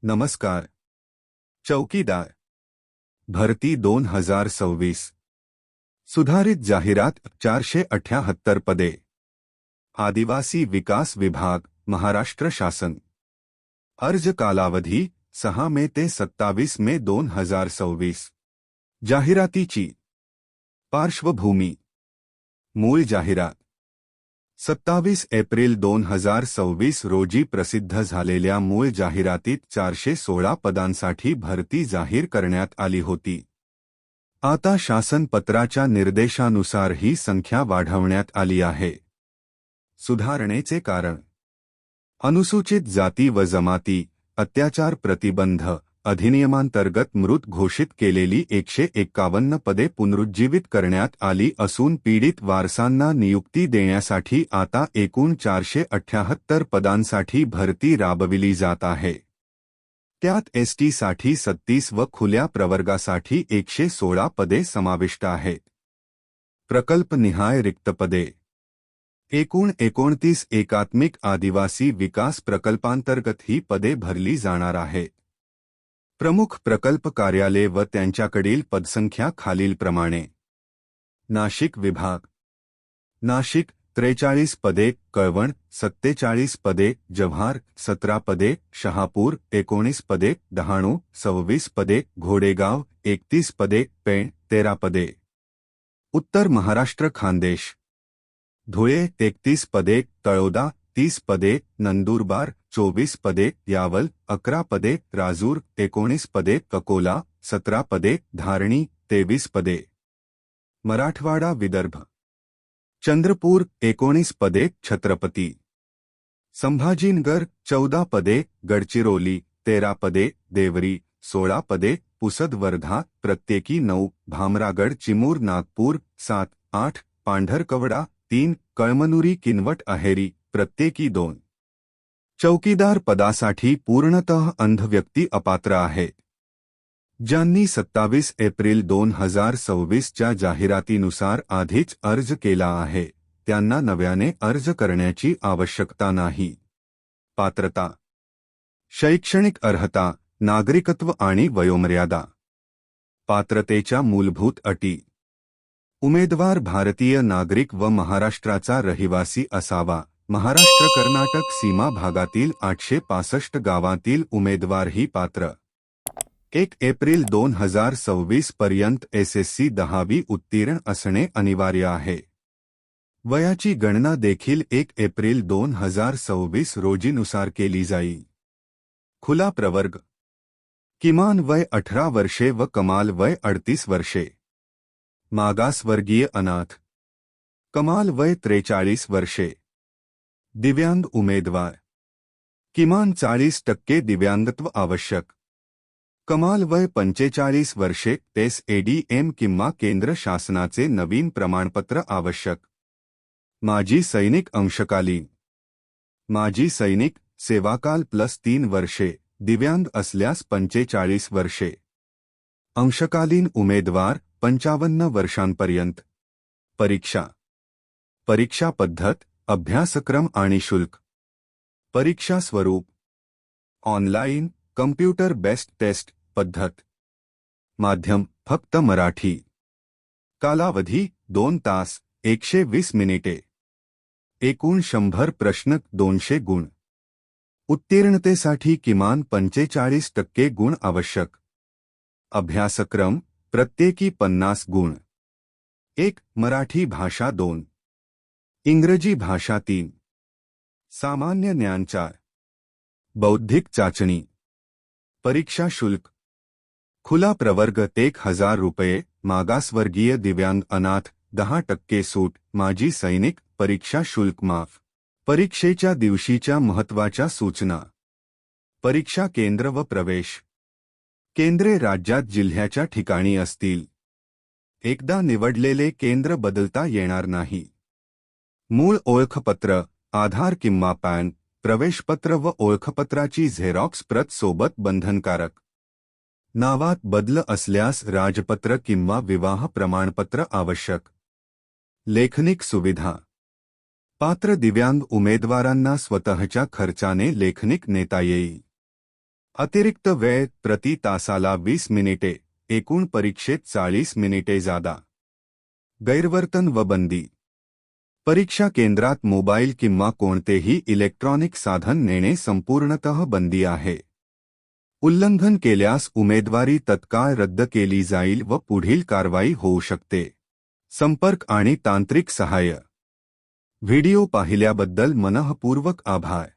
नमस्कार. चौकीदार भरती 2026 सुधारित जाहिरात 478 पदे. आदिवासी विकास विभाग महाराष्ट्र शासन. अर्ज कालावधी 6 मे ते 27 मे 2026. जाहिरातीची पार्श्वभूमी. मूळ जाहिरात 27 एप्रिल 2026 रोजी प्रसिद्ध झालेल्या मूळ जाहिरातीत 416 पदांसाठी भरती जाहीर करण्यात आली होती. आता शासन पत्राच्या निर्देशानुसार ही संख्या वाढवण्यात आली आहे. सुधारणेचे कारण. अनुसूचित जाती व जमाती अत्याचार प्रतिबंध अधिनियमांतर्गत मृत घोषित केलेली 151 पदे पुनरुज्जीवित करण्यात आली असून पीडित वारसांना नियुक्ती देण्यासाठी आता एकूण 478 पदांसाठी भरती राबविली जात आहे. त्यात एसटी साठी 36 व खुल्या प्रवर्गासाठी 116 पदे समाविष्ट आहेत. प्रकल्पनिहाय रिक्त पदे. एकूण 29 एकात्मिक आदिवासी विकास प्रकल्पांतर्गत ही पदे भरली जाणार आहेत. प्रमुख प्रकल्प कार्यालय व त्यांच्याकडील पदसंख्या खालीलप्रमाणे. नाशिक विभाग. नाशिक 43 पदे, कळवण 47 पदे, जव्हार 17 पदे, शहापूर 19 पदे, डहाणू 26 पदे, घोडेगाव 31 पदे, पेण 13 पदे. उत्तर महाराष्ट्र खानदेश. धुळे 33 पदे, तळोदा 30 पदे, नंदुरबार 24 पदे, यावल 11 पदे, राजूर 19 पदे, अकोला 17 पदे, धारणी 23 पदे. मराठवाडा विदर्भ. चंद्रपूर 19 पदे, छत्रपती संभाजीनगर 14 पदे, गडचिरोली 13 पदे, देवरी 16 पदे, पुसद वर्धा प्रत्येकी 9, भामरागड चिमूर नागपूर 7, 8, पांढरकवडा 3, कळमनुरी किनवट अहेरी प्रत्येकी 2. चौकीदार पदासाठी पूर्णतः अंध व्यक्ती अपात्र आहेत. ज्यांनी 27 एप्रिल 2026 च्या जाहिरातीनुसार आधीच अर्ज केला आहे त्यांना नव्याने अर्ज करण्याची आवश्यकता नाही. पात्रता. शैक्षणिक अर्हता, नागरिकत्व आणि वयोमर्यादा. पात्रतेच्या मूलभूत अटी. उमेदवार भारतीय नागरिक व महाराष्ट्राचा रहिवासी असावा. महाराष्ट्र कर्नाटक सीमा भागातील 865 गावातील उमेदवारही पात्र. 1 एप्रिल 2026 पर्यंत एसएससी 10वी उत्तीर्ण असणे अनिवार्य आहे. वयाची गणना देखील 1 एप्रिल 2026 रोजीनुसार केली जाईल. खुला प्रवर्ग. किमान वय 18 वर्षे व कमाल वय 38 वर्षे. मागासवर्गीय अनाथ. कमाल वय 43 वर्षे. दिव्यांग उमेदवार. किमान 40% दिव्यांगत्व आवश्यक. कमाल वय 45 वर्षे. एसएडीएम किंवा केंद्र शासनाचे नवीन प्रमाणपत्र आवश्यक. माजी सैनिक अंशकालीन. माजी सैनिक सेवाकाल +3 वर्षे. दिव्यांग असल्यास 45 वर्षे. अंशकालीन उमेदवार 55 वर्षांपर्यंत. परीक्षा. परीक्षा पद्धत, अभ्यासक्रम आणि शुल्क. परीक्षा स्वरूप. ऑनलाईन, कम्प्युटर बेस्ड टेस्ट पद्धत. माध्यम फक्त मराठी. कालावधी 2 तास 120 मिनिटे. एकूण 100 प्रश्न 200 गुण. उत्तीर्णतेसाठी किमान 45% गुण आवश्यक. अभ्यासक्रम प्रत्येकी 50 गुण. 1 मराठी भाषा 2 इंग्रजी भाषा 3 सामान्य ज्ञान 4 बौद्धिक चाचणी. परीक्षा शुल्क. खुला प्रवर्ग 1000 रुपये. मागासवर्गीय दिव्यांग अनाथ 10% सूट. माजी सैनिक परीक्षा शुल्क माफ. परीक्षेच्या दिवशीच्या महत्त्वाच्या सूचना. परीक्षा केंद्र व प्रवेश. केंद्रे राज्यात जिल्ह्याच्या ठिकाणी असतील. एकदा निवडलेले केंद्र बदलता येणार नाही. मूळ ओळखपत्र, आधार किंवा पॅन, प्रवेशपत्र व ओळखपत्राची झेरॉक्स प्रत सोबत बंधनकारक. नावात बदल असल्यास राजपत्र किंवा विवाह प्रमाणपत्र आवश्यक. लेखनिक सुविधा. पात्र दिव्यांग उमेदवारांना स्वतःच्या खर्चाने लेखनिक नेता येईल. अतिरिक्त वेळ प्रति तासाला 20 मिनिटे, एकूण परीक्षेत 40 मिनिटे जादा. गैरवर्तन व बंदी. परीक्षा केंद्रात मोबाईल किंवा कोणतेही इलेक्ट्रॉनिक साधन नेणे संपूर्णतः बंदी आहे. उल्लंघन केल्यास उमेदवारी तत्काळ रद्द केली जाईल व पुढील कारवाई होऊ शकते. संपर्क आणि तांत्रिक सहाय्य. व्हिडिओ पाहिल्याबद्दल मनःपूर्वक आभार.